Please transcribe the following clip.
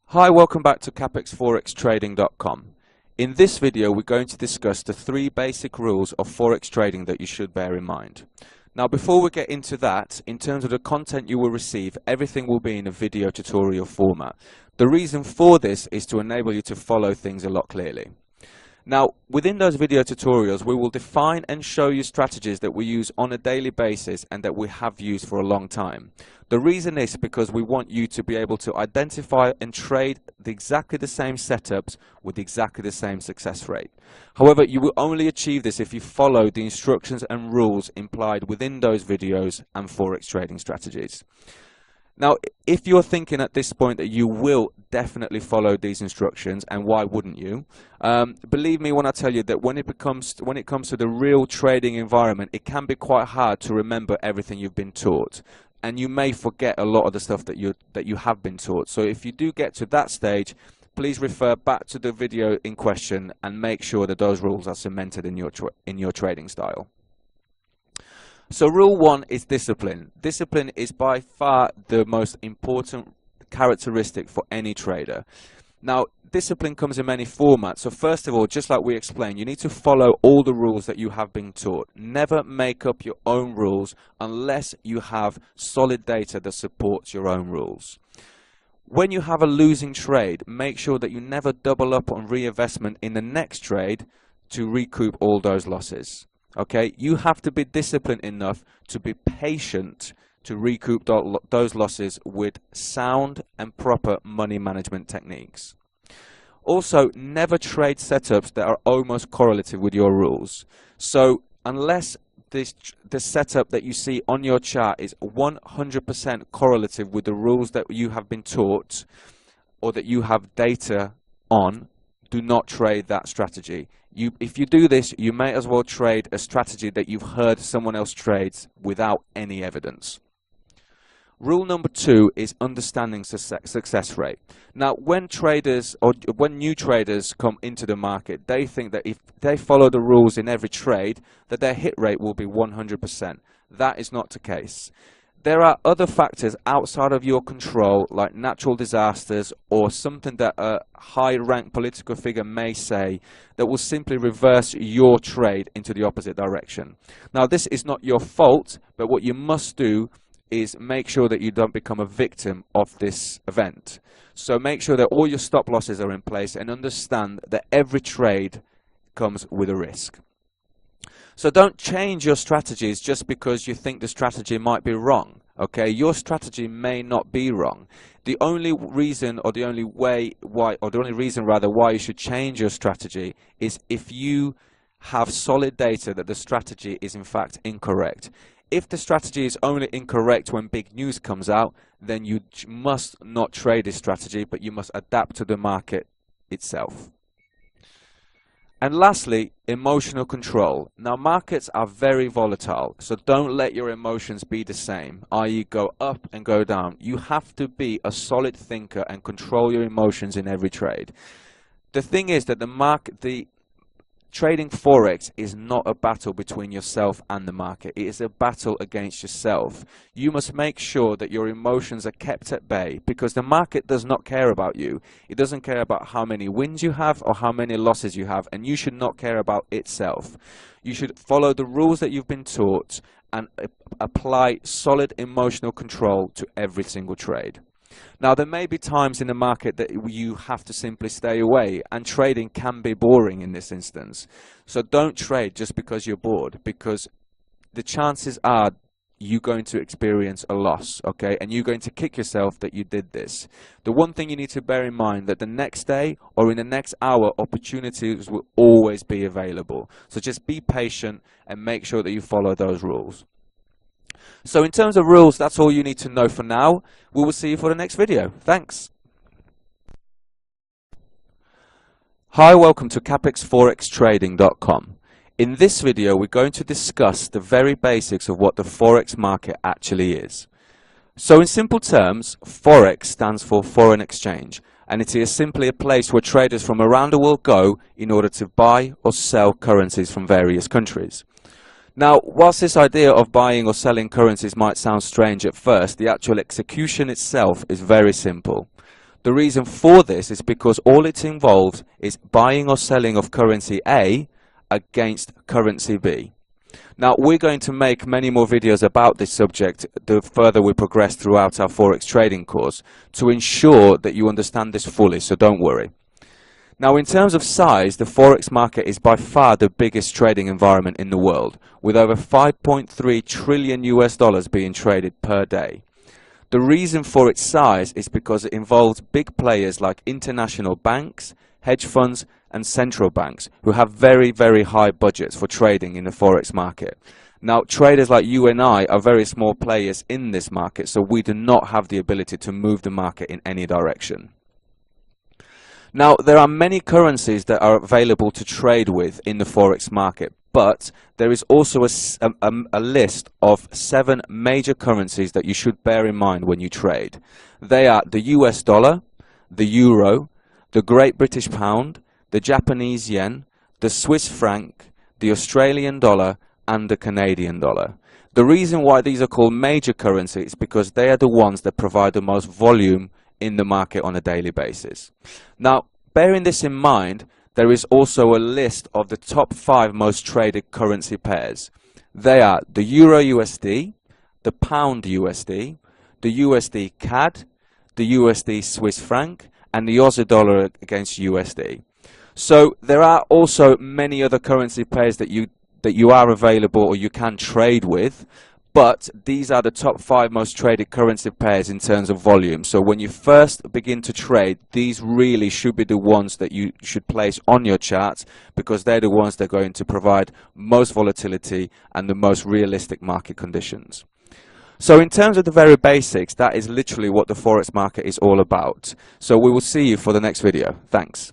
Hi, welcome back to CapExForexTrading.com. In this video, we're going to discuss the 3 basic rules of Forex trading that you should bear in mind. Now, before we get into that, in terms of the content you will receive, everything will be in a video tutorial format. The reason for this is to enable you to follow things a lot clearly. Now, within those video tutorials, we will define and show you strategies that we use on a daily basis and that we have used for a long time. The reason is because we want you to be able to identify and trade exactly the same setups with exactly the same success rate. However, you will only achieve this if you follow the instructions and rules implied within those videos and Forex trading strategies. Now, if you're thinking at this point that you will definitely follow these instructions, and why wouldn't you? Believe me when I tell you that when it comes to the real trading environment, it can be quite hard to remember everything you've been taught, and you may forget a lot of the stuff that you have been taught. So if you do get to that stage, please refer back to the video in question and make sure that those rules are cemented in your trading style. So rule 1 is discipline. Discipline is by far the most important characteristic for any trader. Now, discipline comes in many formats. So first of all, just like we explained, you need to follow all the rules that you have been taught. Never make up your own rules unless you have solid data that supports your own rules. When you have a losing trade, make sure that you never double up on reinvestment in the next trade to recoup all those losses. Okay, you have to be disciplined enough to be patient to recoup those losses with sound and proper money management techniques. Also, never trade setups that are almost correlative with your rules. So unless the setup that you see on your chart is 100% correlative with the rules that you have been taught or that you have data on, do not trade that strategy. If you do this, you may as well trade a strategy that you've heard someone else trades without any evidence. Rule number 2 is understanding success rate. Now, when new traders come into the market, they think that if they follow the rules in every trade, that their hit rate will be 100%. That is not the case. There are other factors outside of your control, like natural disasters or something that a high-ranked political figure may say, that will simply reverse your trade into the opposite direction. Now, this is not your fault, but what you must do is make sure that you don't become a victim of this event. So make sure that all your stop losses are in place and understand that every trade comes with a risk. So don't change your strategies just because you think the strategy might be wrong. Okay, your strategy may not be wrong. The only reason, or the only reason why you should change your strategy is if you have solid data that the strategy is in fact incorrect. If the strategy is only incorrect when big news comes out, then you must not trade this strategy, but you must adapt to the market itself. And lastly, emotional control. Now, markets are very volatile, so don't let your emotions be the same, i.e. go up and go down. You have to be a solid thinker and control your emotions in every trade. The thing is that trading Forex is not a battle between yourself and the market. It is a battle against yourself. You must make sure that your emotions are kept at bay, because the market does not care about you. It doesn't care about how many wins you have or how many losses you have, and you should not care about itself. You should follow the rules that you've been taught and apply solid emotional control to every single trade. Now, there may be times in the market that you have to simply stay away, and trading can be boring in this instance. So don't trade just because you're bored, because the chances are you're going to experience a loss, okay? And you're going to kick yourself that you did this. The one thing you need to bear in mind that the next day or in the next hour, opportunities will always be available. So just be patient and make sure that you follow those rules. So in terms of rules, that's all you need to know for now. We will see you for the next video. Thanks. Hi, welcome to CapExForexTrading.com. In this video, we're going to discuss the very basics of what the Forex market actually is. So in simple terms, Forex stands for foreign exchange, and it is simply a place where traders from around the world go in order to buy or sell currencies from various countries. Now, whilst this idea of buying or selling currencies might sound strange at first, the actual execution itself is very simple. The reason for this is because all it involves is buying or selling of currency A against currency B. Now, we're going to make many more videos about this subject the further we progress throughout our Forex trading course to ensure that you understand this fully, so don't worry. Now, in terms of size, the Forex market is by far the biggest trading environment in the world, with over 5.3 trillion US dollars being traded per day. The reason for its size is because it involves big players like international banks, hedge funds, and central banks who have very, very high budgets for trading in the Forex market. Now, traders like you and I are very small players in this market, so we do not have the ability to move the market in any direction. Now, there are many currencies that are available to trade with in the Forex market, but there is also a list of 7 major currencies that you should bear in mind when you trade. They are the US dollar, the euro, the Great British pound, the Japanese yen, the Swiss franc, the Australian dollar, and the Canadian dollar. The reason why these are called major currencies is because they are the ones that provide the most volume in the market on a daily basis. Now, bearing this in mind, there is also a list of the top 5 most traded currency pairs. They are the Euro USD, the Pound USD, the USD CAD, the USD Swiss franc, and the Aussie dollar against USD. So there are also many other currency pairs that you are available or you can trade with, but these are the top 5 most traded currency pairs in terms of volume. So when you first begin to trade, these really should be the ones that you should place on your charts, because they're the ones that are going to provide most volatility and the most realistic market conditions. So in terms of the very basics, that is literally what the Forex market is all about. So we will see you for the next video. Thanks.